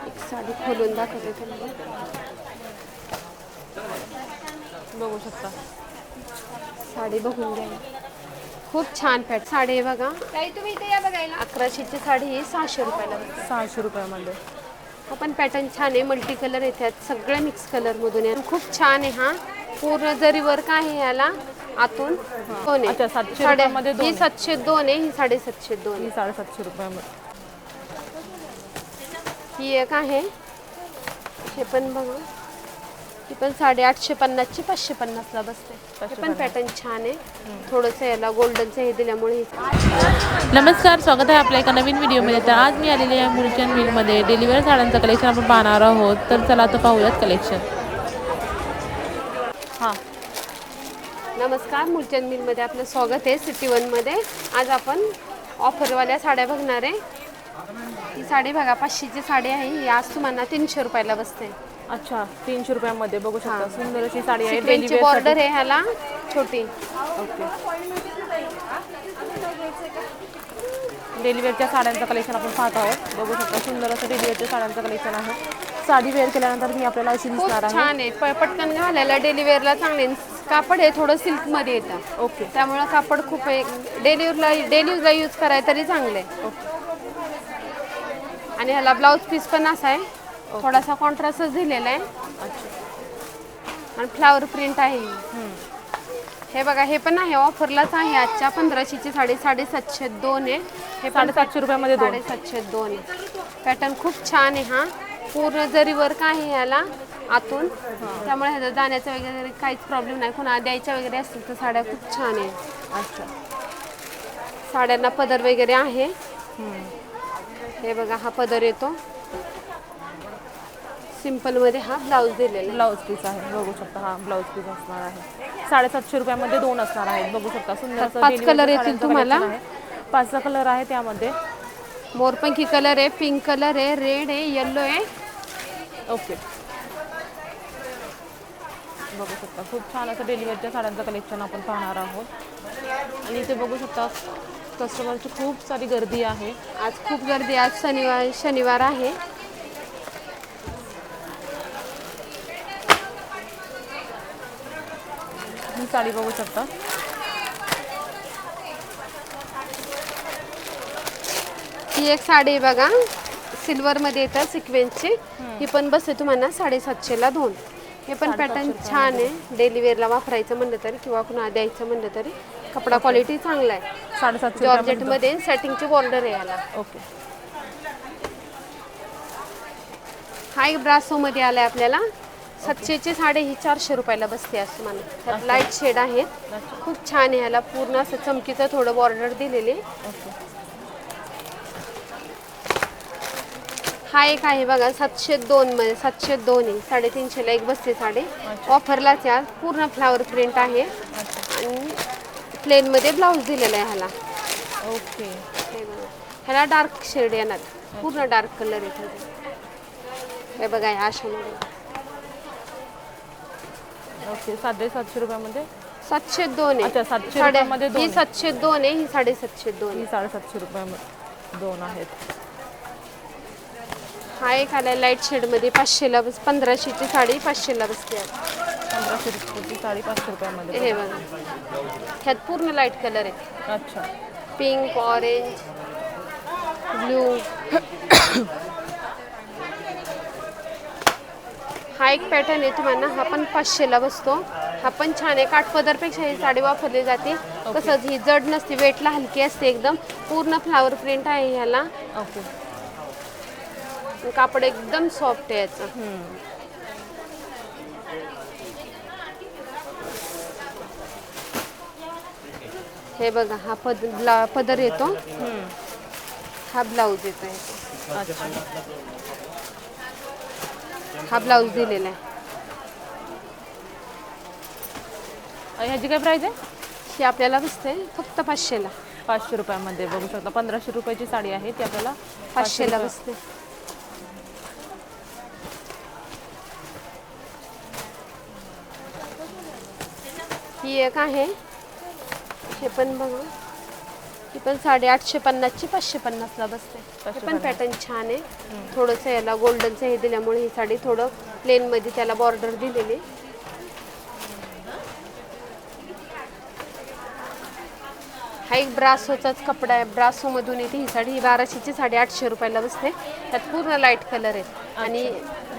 एक साडी खोलून दाखवते तुम्हाला, बघू शकता. साडी बघून घ्या. खूप छान पॅट साडी आहे बघा. ताई तुम्ही इथे या बघायला. 1100ची साडी ही 600 रुपयाला भेटते. 600 रुपयामध्ये. हा पण पॅटर्न छान आहे, मल्टी कलर येतात, सगळे मिक्स कलर मधून आहे. खूप छान आहे. हा पूर्ण जरी वर्क आहे याला आतून. दोन अच्छा, आहे 700 साड्या. रुपयामध्ये दोन ही आहे. 702 आहे, ही 750 ही आहे. 750 रुपयामध्ये. ही एक आहे, हे पण बघा, ही पण 850 ची 550 ला बसते. हे पण पॅटर्न छान आहे. थोडंसं याला गोल्डनचं हे दिल्यामुळे. नमस्कार, स्वागत आहे आपल्या एका नवीन व्हिडिओमध्ये. तर आज मी आलेली आहे मुलचंद मिलमध्ये. डेलिव्हर साड्यांचं कलेक्शन आपण पाहणार आहोत. तर चला आता पाहूयात कलेक्शन. हां, नमस्कार, मुलचंद मिलमध्ये आपलं स्वागत आहे. सिटी वनमध्ये आज आपण ऑफरवाल्या साड्या बघणार आहे. ही साडी बघा, 500ची साडी आहे. ही आज तुम्हाला 300 रुपयाला बसते. अच्छा, 300 रुपयामध्ये बघू शकता. सुंदर अशी साडी आहे. सिक्वेन्सची बॉर्डर आहे ह्याला छोटी. ओके. डेलिव्हरच्या साड्यांचं कलेक्शन आपण पाहत आहोत. बघू शकता, सुंदर असं डेलिव्हरच्या साड्यांचं कलेक्शन आहे. साडी वेअर केल्यानंतर मी आपल्याला अशी दिसणार आहे. छान आहे, पटकन घालायला डेली वेअरला चांगले. कापड आहे थोडं सिल्कमध्ये येतं. ओके. त्यामुळे कापड खूप डेली यूजला यूज करायला तरी चांगलं आहे. ओके. आणि ह्याला ब्लाऊज पीस पण असा आहे, थोडासा कॉन्ट्रास्टच दिलेला आहे. अच्छा. आणि फ्लावर प्रिंट आहे. हे बघा, हे पण आहे ऑफरलाच आहे. आजच्या 1500ची साडी 750 आहे. हे 750 रुपयामध्ये 750 आहे. पॅटर्न खूप छान आहे. हा पूर्ण जरी वर्क आहे ह्याला आतून, त्यामुळे ह्याचा जाण्याचा वगैरे काहीच प्रॉब्लेम नाही. कोणा द्यायच्या वगैरे असतील तर साड्या खूप छान आहे. अच्छा. साड्यांना पदर वगैरे आहे. हे बघा, हा पदर येतो सिंपल मध्ये. हा ब्लाऊज दिलेला ब्लाऊज पीस आहे. बघू शकता, हा ब्लाऊज पीस असणार आहे. 750 रुपयामध्ये 2 असणार आहेत. बघू शकता, सुंदर असं 5 कलर येतील तुम्हाला. 5 कलर आहे त्यामध्ये. मोरपंखी कलर आहे, पिंक कलर आहे, रेड आहे, येलो आहे. ओके. बघू शकता, खूप छान असं डेलिव्हरच्या साड्यांचं कलेक्शन आपण पाहणार आहोत. आणि इथे बघू शकता, कस्टमरची खूप सारी गर्दी आहे. आज खूप गर्दी. आज शनिवार आहे. ही साडी बघू शकता. ही एक साडी आहे बघा, सिल्वर मध्ये येतं सिक्वेन्सची. ही पण बसते तुम्हाला 750ला 2. हे पण पॅटर्न छान आहे. डेली वेअरला वापरायचं म्हणलं तरी किंवा कुणा द्यायचं म्हणलं तरी कपडा क्वालिटी चांगला आहे. 750 जॉर्जेट मध्ये सेटिंगची बॉर्डर आहे याला. ओके. हा एक ब्रासो मध्ये आलाय आपल्याला. 700ची साडी ही 400 रुपयाला बसते असं मला. त्यात लाईट शेड आहेत. खूप छान आहे. ह्याला पूर्ण असं चमकीचं थोडं बॉर्डर दिलेले. हा एक आहे बघा, 702 मध्ये. 702 आहे. 350ला एक बसते साडी. ऑफरलाच या. पूर्ण फ्लावर प्रिंट आहे आणि प्लेन मध्ये ब्लाऊज दिलेला आहे ह्याला. ओके. ह्याला डार्क शेड येणार, पूर्ण डार्क कलर येतो. हे बघा, ह्या अशामध्ये. ओके. 750 रुपयामध्ये 702 आहे. अच्छा, 700 रुपयामध्ये 2. ही 702 आहे, ही 750 ही 750 रुपयामध्ये 2 आहेत. हा एक आलाय लाईट शेड मध्ये. 500ला 1500ची साडी 500ला बसते. 1500 रुपयाची साडी 500 रुपयामध्ये. हे बघा, ह्यात पूर्ण लाईट कलर आहे. अच्छा. Pink, orange, blue. हा एक पॅटर्न आहे तुम्हाला. हा पण 500ला बसतो. हा पण छान आहे. काठपदरपेक्षा ही साडी वापरली जाते. तसंच ही जड नसते, वेटला हलकी असते एकदम. पूर्ण फ्लावर प्रिंट आहे ह्याला. ओके. कापड एकदम सॉफ्ट आहे याचं. हे बघा, हा पदर येतो. हा ब्लाऊज येतो. अच्छा. हा ब्लाऊज दिलेला आहे. ह्याची काय प्राइस आहे? ही आपल्याला बसते फक्त 500ला. 500 रुपयामध्ये. बघू शकता, 1500 रुपयाची साडी आहे ती आपल्याला 500ला बसते. ही एक आहे, हे पण बघा, ही पण साडी 850ची 550ला बसते. हे पण पॅटर्न छान आहे. थोडंसं याला गोल्डनचं हे दिल्यामुळे ही साडी थोडं प्लेनमध्ये त्याला बॉर्डर दिलेली. हा एक ब्रासोचाच कपडा आहे. ब्रासोमधून येते ही साडी. ही 1200ची साडी 800 रुपयाला बसते. त्यात पूर्ण लाईट कलर आहे आणि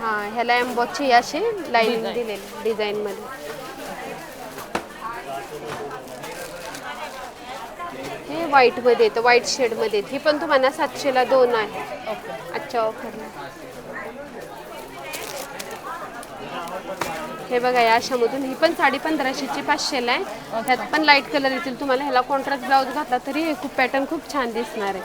हां ह्याला एम्बॉसची अशी लाईनिंग दिलेली डिझाईनमध्ये. हे व्हाईटमध्ये येतं, व्हाईट शेडमध्ये येतं. ही पण तुम्हाला 700ला 2 आहे आजच्या ऑफरला. हे बघा या अशामधून ही पण साडी 1500ची 500ला आहे. त्यात पण लाईट कलर येतील तुम्हाला. ह्याला कॉन्ट्रास्ट ब्लाऊज घातला तरी हे खूप पॅटर्न खूप छान दिसणार आहे.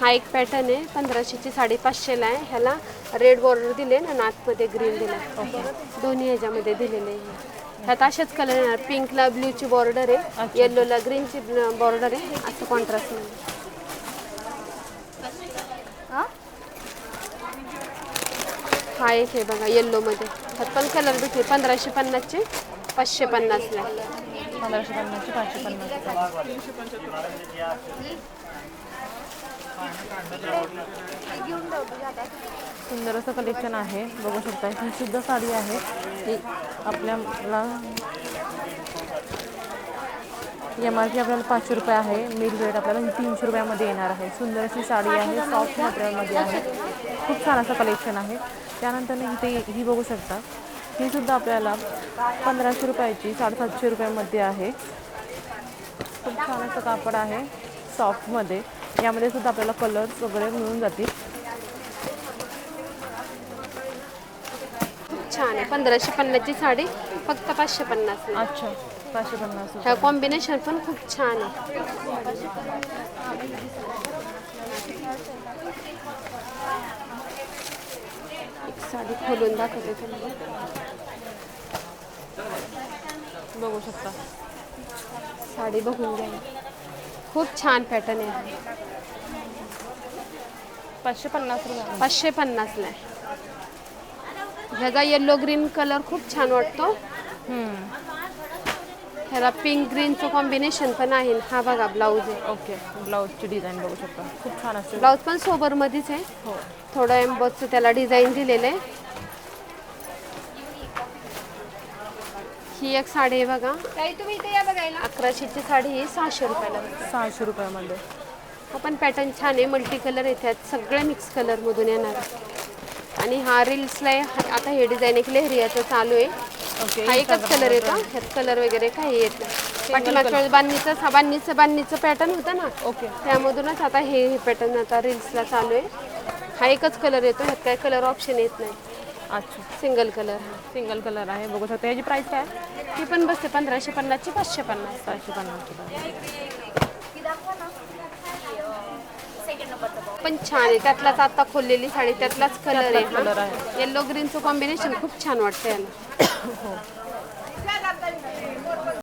हा एक पॅटर्न आहे 1500ची साडी 500ला आहे. ह्याला रेड बॉर्डर दिले ना आतमध्ये ग्रीन दिला. दोन्ही ह्याच्यामध्ये दिलेले आहे. ह्यात असेच कलर येणार. पिंकला ब्ल्यूची बॉर्डर आहे, येल्लोला ग्रीनची बॉर्डर आहे, असं कॉन्ट्रास्टमध्ये. हा एक आहे बघा येल्लोमध्ये. ह्यात पण कलर भेटते. 1550चे 550ला. 1550ची 550. सुंदर असं कलेक्शन आहे, बघू शकता. ही सुद्धा साडी आहे. ही आपल्याला MRP आपल्याला 500 रुपये आहे. मिल रेट आपल्याला 300 रुपयामध्ये येणार आहे. सुंदर अशी साडी आहे, सॉफ्ट मटेरियलमध्ये आहे. खूप छान असं कलेक्शन आहे. त्यानंतर इथे ही बघू शकता. ही सुद्धा आपल्याला 1500 रुपयाची 750 रुपयामध्ये आहे. खूप छान असं कापड आहे सॉफ्टमध्ये. यामध्ये सुद्धा आपल्याला कलर्स वगैरे मिळून जातील. खूप छान आहे. 1550ची साडी फक्त 550ला. अच्छा, 550. ह्या कॉम्बिनेशन पण खूप छान आहे. एक साडी खोलून दाखवते तुम्हाला. बघू शकता. साडी बघून घ्या. खूप छान पॅटर्न आहे. 550 रुपये. 550ला आहे. ह्याचा येल्लो ग्रीन कलर खूप छान वाटतो. ह्याला पिंक ग्रीनचं कॉम्बिनेशन पण आहे. हा बघा ब्लाऊज आहे. ओके, ब्लाऊजची डिझाईन बघू शकता. खूप छान असते. ब्लाऊज पण सोबरमध्येच आहे. हो, थोडं एम्बॉसचं त्याला डिझाईन दिलेलं आहे. ही एक साडी आहे बघा. तुम्ही इथे या बघायला. 1100ची साडी ही 600 रुपयाला. 600 रुपयामध्ये. हा पण पॅटर्न छान आहे. मल्टी कलर येतात. सगळे मिक्स कलरमधून येणार आहे. आणि हा रील्सला आहे. आता हे डिझाईन एक लेहरियाचं चालू आहे. ओके, हा एकच कलर येतो. ह्यात कलर वगैरे काही येत नाही. पाठीमागच्या बांधणीचं पॅटर्न होतं ना. ओके, त्यामधूनच आता हे पॅटर्न आता रील्सला चालू आहे. हा एकच कलर येतो. ह्यात काय कलर ऑप्शन येत नाही. अच्छा, सिंगल कलर. सिंगल कलर आहे, बघू शकता. याची प्राइस काय? ती पण बसते 1550ची 550. 550 रुपये. पण छान आहे. त्यातलाच आता खोललेली साडी त्यातलाच कलर कलर आहे. आहे. येल्लो ग्रीनचं कॉम्बिनेशन खूप छान वाटतं याला. हो,